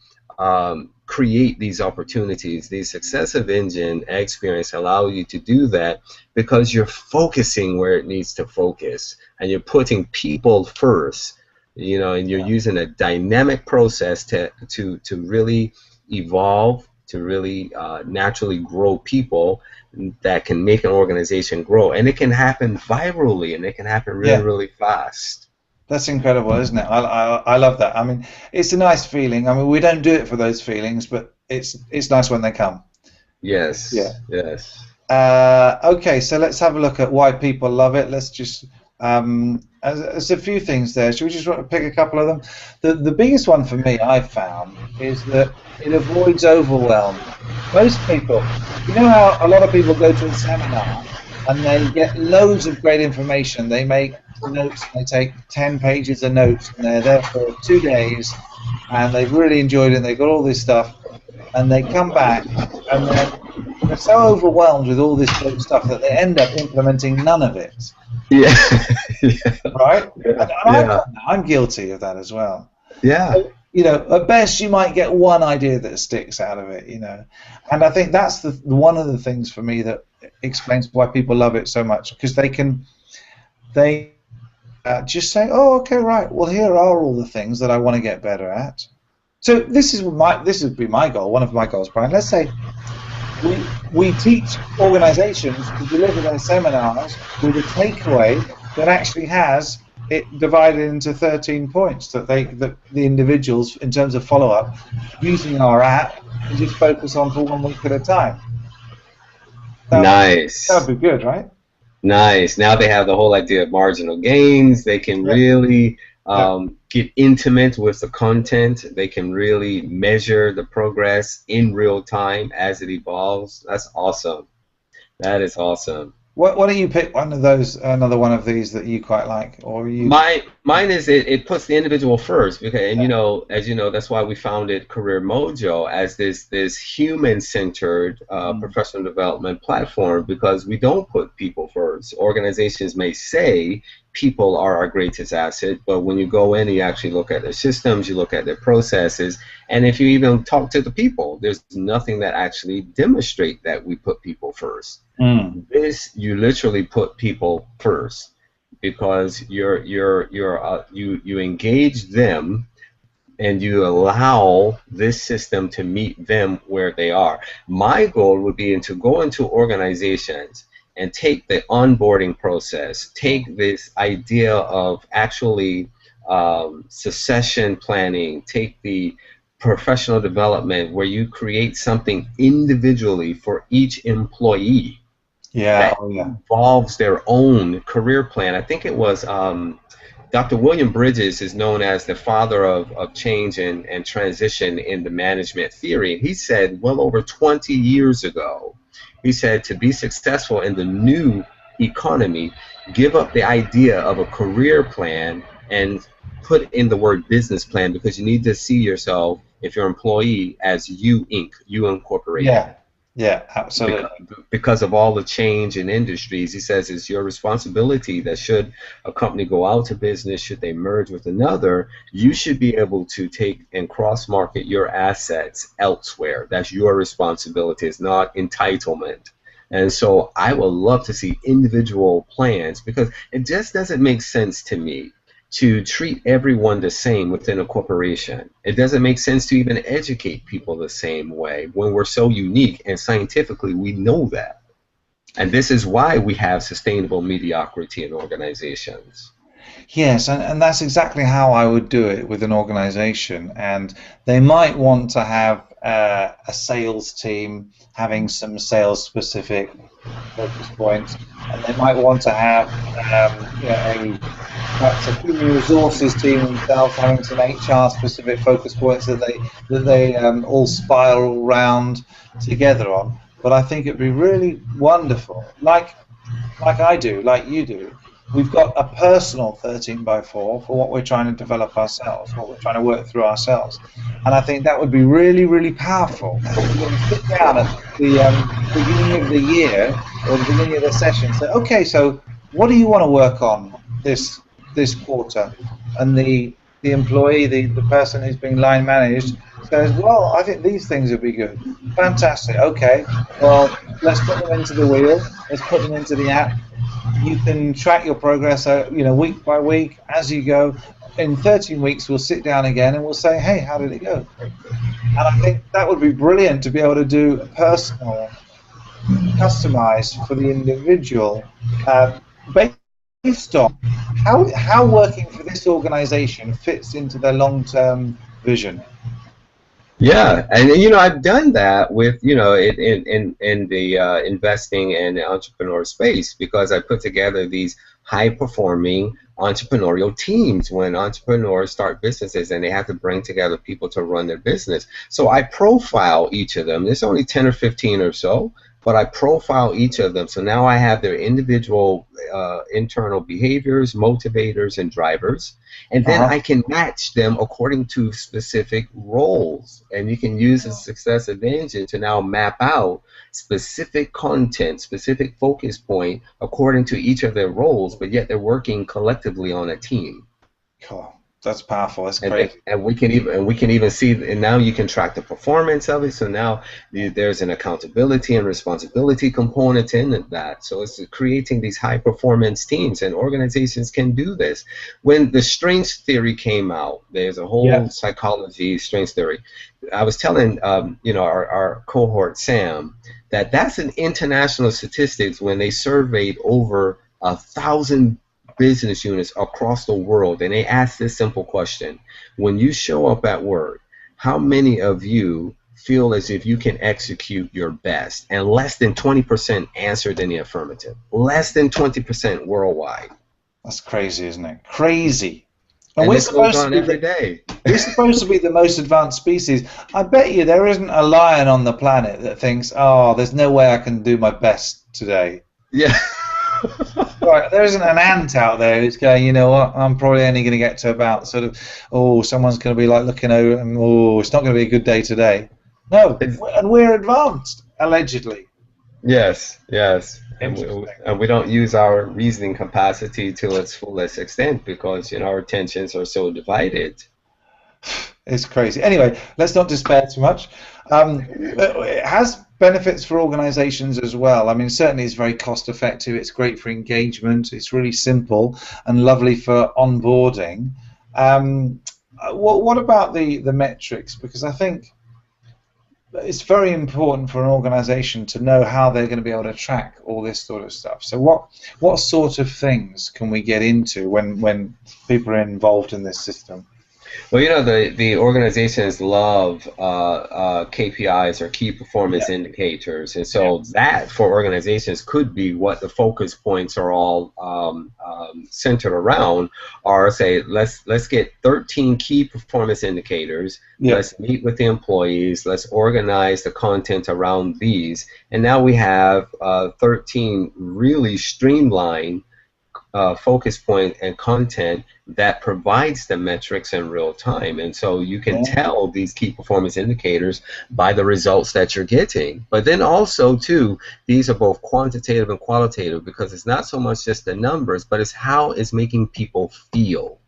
[SPEAKER 2] create these opportunities. The Successive Engine experience allow you to do that because you're focusing where it needs to focus, and you're putting people first, you know, and you're using a dynamic process to really evolve, to really naturally grow people that can make an organization grow. And it can happen virally, and it can happen really, really fast.
[SPEAKER 1] That's incredible, isn't it? I love that. I mean, it's a nice feeling. I mean, we don't do it for those feelings, but it's nice when they come.
[SPEAKER 2] Yes.
[SPEAKER 1] Yeah.
[SPEAKER 2] Yes.
[SPEAKER 1] Okay, so let's have a look at why people love it. Let's just there's a few things there. Should we just pick a couple of them? The biggest one for me, I've found, is that it avoids overwhelm. Most people, you know how a lot of people go to a seminar and they get loads of great information. They make notes, and they take 10 pages of notes, and they're there for 2 days, and they've really enjoyed it, and they've got all this stuff, and they come back, and they're so overwhelmed with all this great stuff that they end up implementing none of it.
[SPEAKER 2] Yeah.
[SPEAKER 1] Right?
[SPEAKER 2] Yeah.
[SPEAKER 1] And I'm guilty of that as well.
[SPEAKER 2] Yeah.
[SPEAKER 1] So, you know, at best you might get one idea that sticks out of it, you know. And I think that's one of the things for me that explains why people love it so much, because they just say, "Oh, okay, right. Well, here are all the things that I want to get better at." So this would be my goal. One of my goals, Brian. Let's say we teach organizations to deliver their seminars with a takeaway that actually has it divided into 13 points that the individuals, in terms of follow-up, using our app, can just focus on for 1 week at a time. That
[SPEAKER 2] Nice.
[SPEAKER 1] would be good, right?
[SPEAKER 2] Nice. Now they have the whole idea of marginal gains. They can
[SPEAKER 1] Yeah.
[SPEAKER 2] really
[SPEAKER 1] Yeah.
[SPEAKER 2] get intimate with the content. They can really measure the progress in real time as it evolves. That's awesome. That is awesome.
[SPEAKER 1] Why don't you pick one of those, another one of these that you quite like, or you?
[SPEAKER 2] Mine is it puts the individual first because, and you know, as you know, that's why we founded Career Mojo as this human centered
[SPEAKER 1] Mm.
[SPEAKER 2] professional development platform, because we don't put people first. Organizations may say people are our greatest asset, but when you go in and you actually look at their systems, you look at their processes, and if you even talk to the people, there's nothing that actually demonstrate that we put people first.
[SPEAKER 1] Mm.
[SPEAKER 2] This, you literally put people first because you engage them and you allow this system to meet them where they are. My goal would be to go into organizations and take the onboarding process, take this idea of actually succession planning, take the professional development where you create something individually for each employee
[SPEAKER 1] Yeah.
[SPEAKER 2] that
[SPEAKER 1] Oh, yeah.
[SPEAKER 2] involves their own career plan. I think it was Dr. William Bridges is known as the father of change and transition in the management theory. He said well over 20 years ago, he said to be successful in the new economy, give up the idea of a career plan and put in the word business plan, because you need to see yourself, if you're an employee, as you Inc., you Incorporated,
[SPEAKER 1] Yeah. Yeah.
[SPEAKER 2] because,
[SPEAKER 1] Absolutely.
[SPEAKER 2] because of all the change in industries. He says it's your responsibility that should a company go out to business, should they merge with another, you should be able to take and cross market your assets elsewhere. That's your responsibility. It's not entitlement. And so I would love to see individual plans, because it just doesn't make sense to me to treat everyone the same within a corporation. It doesn't make sense to even educate people the same way when we're so unique, and scientifically we know that. And this is why we have sustainable mediocrity in organizations.
[SPEAKER 1] Yes, and that's exactly how I would do it with an organization. And they might want to have a sales team having some sales specific focus points, and they might want to have perhaps a human resources team themselves having some HR specific focus points that they all spiral round together on. But I think it'd be really wonderful, like I do, like you do. We've got a personal 13 by 4 for what we're trying to develop ourselves, what we're trying to work through ourselves. And I think that would be really, really powerful to be able to sit down at the beginning of the year or the beginning of the session and say, okay, so what do you want to work on this quarter? And the employee, the person who's being line managed, says, well, I think these things would be good. Fantastic. Okay. Well, let's put them into the wheel. Let's put them into the app. You can track your progress, week by week as you go. In 13 weeks, we'll sit down again and we'll say, hey, how did it go? And I think that would be brilliant to be able to do a personal, customized for the individual, based on how working for this organization fits into their long-term vision.
[SPEAKER 2] Yeah, and I've done that with in the investing and the entrepreneur space, because I put together these high performing entrepreneurial teams when entrepreneurs start businesses and they have to bring together people to run their business. So I profile each of them. There's only 10 or 15 or so, but I profile each of them. So now I have their individual internal behaviors, motivators, and drivers. And then I can match them according to specific roles. And you can use a Successive Engine to now map out specific content, specific focus point according to each of their roles, but yet they're working collectively on a team.
[SPEAKER 1] Cool. That's powerful. That's
[SPEAKER 2] And,
[SPEAKER 1] crazy.
[SPEAKER 2] and we can even see, and now you can track the performance of it. So now there's an accountability and responsibility component in that. So it's creating these high performance teams, and organizations can do this. When the strengths theory came out, there's a whole psychology strengths theory. I was telling our cohort Sam that's an international statistics when they surveyed over 1,000 business units across the world, and they ask this simple question: when you show up at work, how many of you feel as if you can execute your best? And less than 20% answered in the affirmative. Less than 20% worldwide.
[SPEAKER 1] That's crazy, isn't it? Crazy.
[SPEAKER 2] And this goes on every day.
[SPEAKER 1] We're supposed to be the most advanced species. I bet you there isn't a lion on the planet that thinks, oh, there's no way I can do my best today.
[SPEAKER 2] Yeah.
[SPEAKER 1] Right, there isn't an ant out there who's going, you know what, I'm probably only going to get to about sort of, oh, someone's going to be like looking over and, oh, it's not going to be a good day today. No, and we're advanced, allegedly.
[SPEAKER 2] Yes, yes. And we don't use our reasoning capacity to its fullest extent because, you know, our attentions are so divided.
[SPEAKER 1] It's crazy. Anyway, let's not despair too much. It has benefits for organizations as well. I mean, certainly it's very cost effective. It's great for engagement. It's really simple and lovely for onboarding. What about the metrics? Because I think it's very important for an organization to know how they're going to be able to track all this sort of stuff. So what sort of things can we get into when people are involved in this system?
[SPEAKER 2] Well, you know, the organizations love KPIs or key performance indicators, and so that for organizations could be what the focus points are all centered around. Or say, let's get 13 key performance indicators. Let's meet with the employees. Let's organize the content around these, and now we have 13 really streamlined focus point and content that provides the metrics in real time. And so you can tell these key performance indicators by the results that you're getting. But then also, too, these are both quantitative and qualitative, because it's not so much just the numbers, but it's how it's making people feel.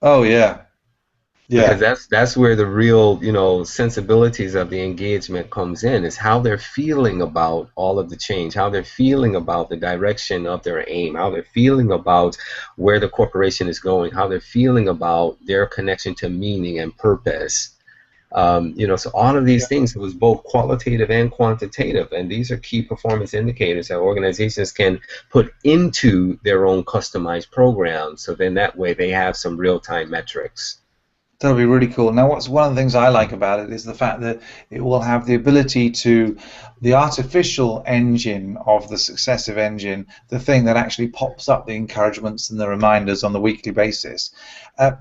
[SPEAKER 1] Oh, yeah. Yeah.
[SPEAKER 2] Because that's where the real, you know, sensibilities of the engagement comes in, is how they're feeling about all of the change, how they're feeling about the direction of their aim, how they're feeling about where the corporation is going, how they're feeling about their connection to meaning and purpose. You know, so all of these things, it was both qualitative and quantitative, and these are key performance indicators that organizations can put into their own customized programs, so then that way they have some real-time metrics.
[SPEAKER 1] That'll be really cool. Now, one of the things I like about it is the fact that it will have the ability to, the artificial engine of the Successive Engine, the thing that actually pops up the encouragements and the reminders on the weekly basis,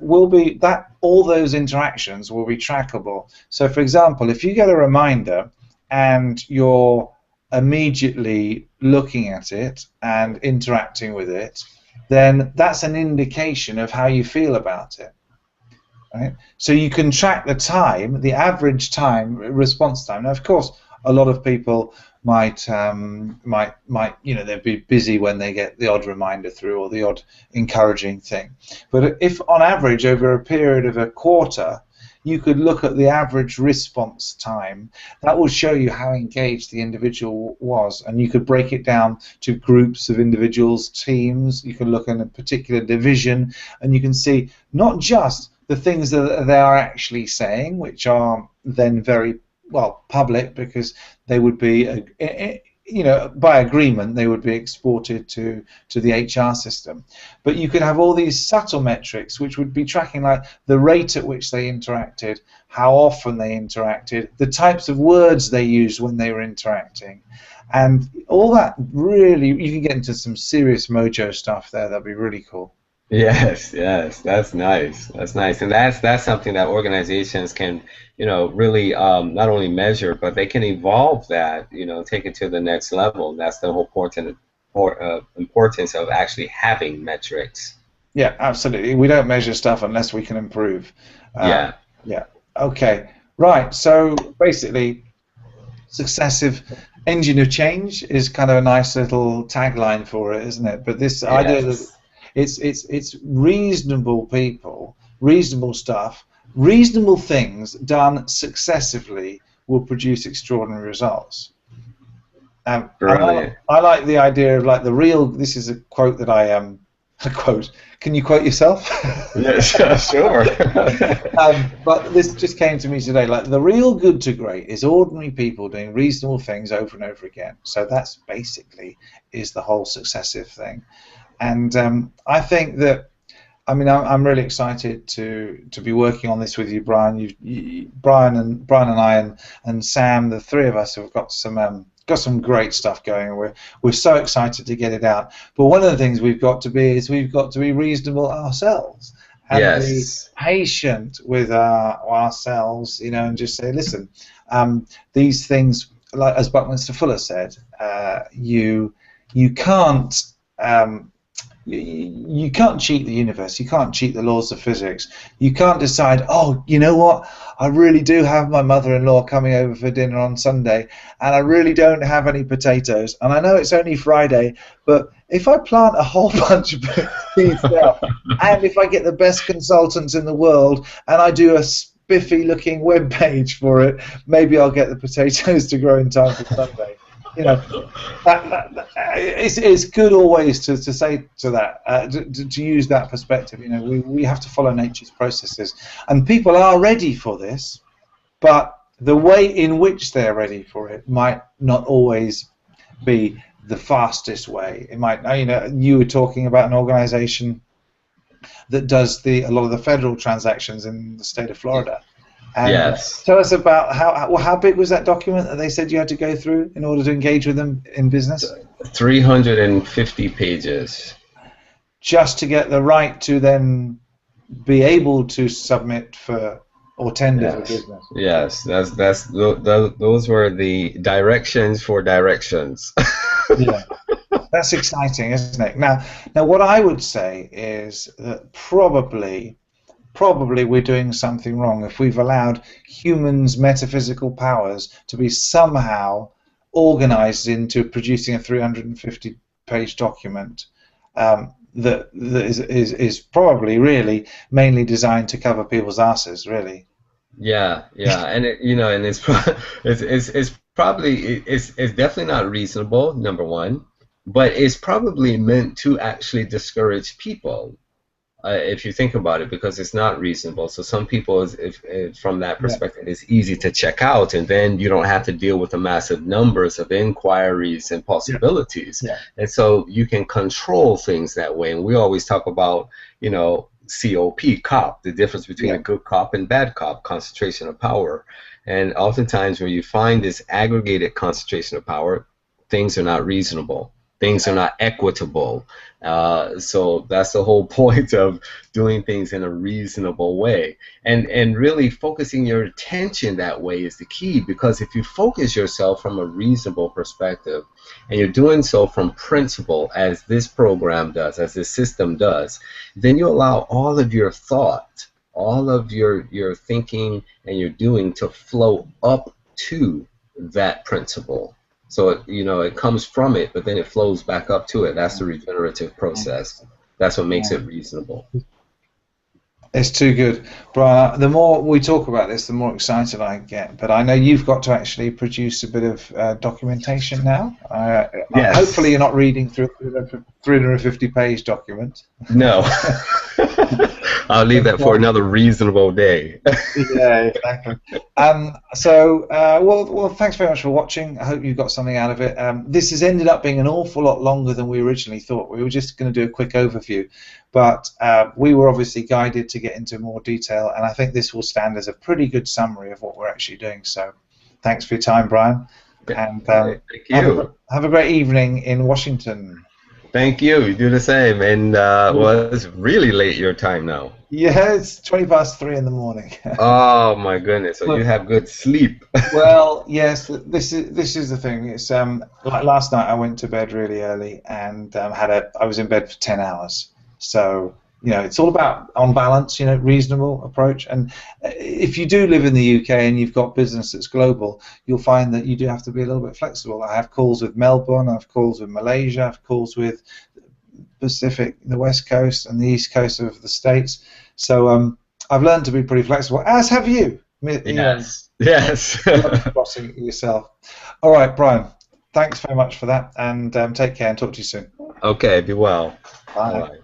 [SPEAKER 1] will be that all those interactions will be trackable. So, for example, if you get a reminder and you're immediately looking at it and interacting with it, then that's an indication of how you feel about it. Right? So you can track the time, the average time, response time. Now, of course, a lot of people might, you know, they'd be busy when they get the odd reminder through or the odd encouraging thing. But if, on average, over a period of a quarter, you could look at the average response time, that will show you how engaged the individual was, and you could break it down to groups of individuals, teams. You can look in a particular division, and you can see not just the things that they are actually saying, which are then very well public, because they would be, you know, by agreement, they would be exported to the HR system. But you could have all these subtle metrics which would be tracking, like the rate at which they interacted, how often they interacted, the types of words they used when they were interacting, and all that. Really, you can get into some serious mojo stuff there. That'd be really cool.
[SPEAKER 2] Yes, yes, that's nice. That's nice, and that's something that organizations can, you know, really not only measure, but they can evolve that, you know, take it to the next level. That's the whole importance of actually having metrics.
[SPEAKER 1] Yeah, absolutely. We don't measure stuff unless we can improve.
[SPEAKER 2] Yeah.
[SPEAKER 1] Yeah. Okay. Right. So basically, Successive Engine of Change is kind of a nice little tagline for it, isn't it? But this idea that it's reasonable people, reasonable stuff, reasonable things done successively will produce extraordinary results. And I like the idea of, like, the real. This is a quote that a quote. Can you quote yourself?
[SPEAKER 2] Yes, sure.
[SPEAKER 1] But this just came to me today. Like, the real good to great is ordinary people doing reasonable things over and over again. So that's basically is the whole successive thing. And I think that, I mean, I'm really excited to be working on this with you, Bryan. Bryan and I and Sam, the three of us have got some great stuff going. We're so excited to get it out. But one of the things we've got to be is we've got to be reasonable ourselves and be
[SPEAKER 2] Yes.
[SPEAKER 1] patient with ourselves, you know, and just say, listen, these things, like as Buckminster Fuller said, you can't. You can't cheat the universe. You can't cheat the laws of physics. You can't decide, oh, you know what? I really do have my mother-in-law coming over for dinner on Sunday, and I really don't have any potatoes. And I know it's only Friday, but if I plant a whole bunch of seeds now, and if I get the best consultants in the world, and I do a spiffy-looking web page for it, maybe I'll get the potatoes to grow in time for Sunday. You know, it's good always to say to that, to use that perspective. You know, we have to follow nature's processes, and people are ready for this, but the way in which they're ready for it might not always be the fastest way. It might, you know, you were talking about an organization that does a lot of the federal transactions in the state of Florida. And
[SPEAKER 2] Yes.
[SPEAKER 1] tell us about how big was that document that they said you had to go through in order to engage with them in business?
[SPEAKER 2] 350 pages.
[SPEAKER 1] Just to get the right to then be able to submit for or tender for business.
[SPEAKER 2] Yes, those were the directions for directions.
[SPEAKER 1] Yeah, that's exciting, isn't it? Now, what I would say is that probably we're doing something wrong if we've allowed humans' metaphysical powers to be somehow organized into producing a 350-page document that is probably really mainly designed to cover people's asses, really.
[SPEAKER 2] Yeah, and and it's probably it's definitely not reasonable, number one, but it's probably meant to actually discourage people. If you think about it, because it's not reasonable. So some people, if from that perspective, it's easy to check out, and then you don't have to deal with the massive numbers of inquiries and possibilities.
[SPEAKER 1] Yeah.
[SPEAKER 2] And so you can control things that way. And we always talk about, COP, the difference between a good cop and bad cop, concentration of power. And oftentimes when you find this aggregated concentration of power, things are not reasonable. Things are not equitable. So that's the whole point of doing things in a reasonable way. And really focusing your attention that way is the key, because if you focus yourself from a reasonable perspective, and you're doing so from principle, as this program does, as this system does, then you allow all of your thought, all of your thinking and your doing to flow up to that principle. So it comes from it, but then it flows back up to it. That's the regenerative process. That's what makes it reasonable.
[SPEAKER 1] It's too good, Bryan. The more we talk about this, the more excited I get. But I know you've got to actually produce a bit of documentation now.
[SPEAKER 2] Yes.
[SPEAKER 1] Hopefully you're not reading through a 350-page document.
[SPEAKER 2] No. I'll leave that for another reasonable day.
[SPEAKER 1] Yeah, exactly. Well, thanks very much for watching. I hope you got something out of it. This has ended up being an awful lot longer than we originally thought. We were just going to do a quick overview, but we were obviously guided to get into more detail, and I think this will stand as a pretty good summary of what we're actually doing. So thanks for your time, Bryan. And
[SPEAKER 2] Thank you.
[SPEAKER 1] Have a great evening in Washington.
[SPEAKER 2] Thank you. You do the same. And it's really late your time now.
[SPEAKER 1] Yeah, it's 3:20 in the morning.
[SPEAKER 2] Oh my goodness! So you have good sleep.
[SPEAKER 1] Well, yes. This is the thing. It's like last night I went to bed really early and I was in bed for 10 hours. So it's all about on balance. Reasonable approach. And if you do live in the UK and you've got business that's global, you'll find that you do have to be a little bit flexible. I have calls with Melbourne. I have calls with Malaysia. I have calls with Pacific, the West Coast, and the East Coast of the States. So I've learned to be pretty flexible, as have you.
[SPEAKER 2] Yes.
[SPEAKER 1] Crossing yourself. All right, Bryan. Thanks very much for that, and take care and talk to you soon.
[SPEAKER 2] Okay, be well.
[SPEAKER 1] Bye.
[SPEAKER 2] Bye.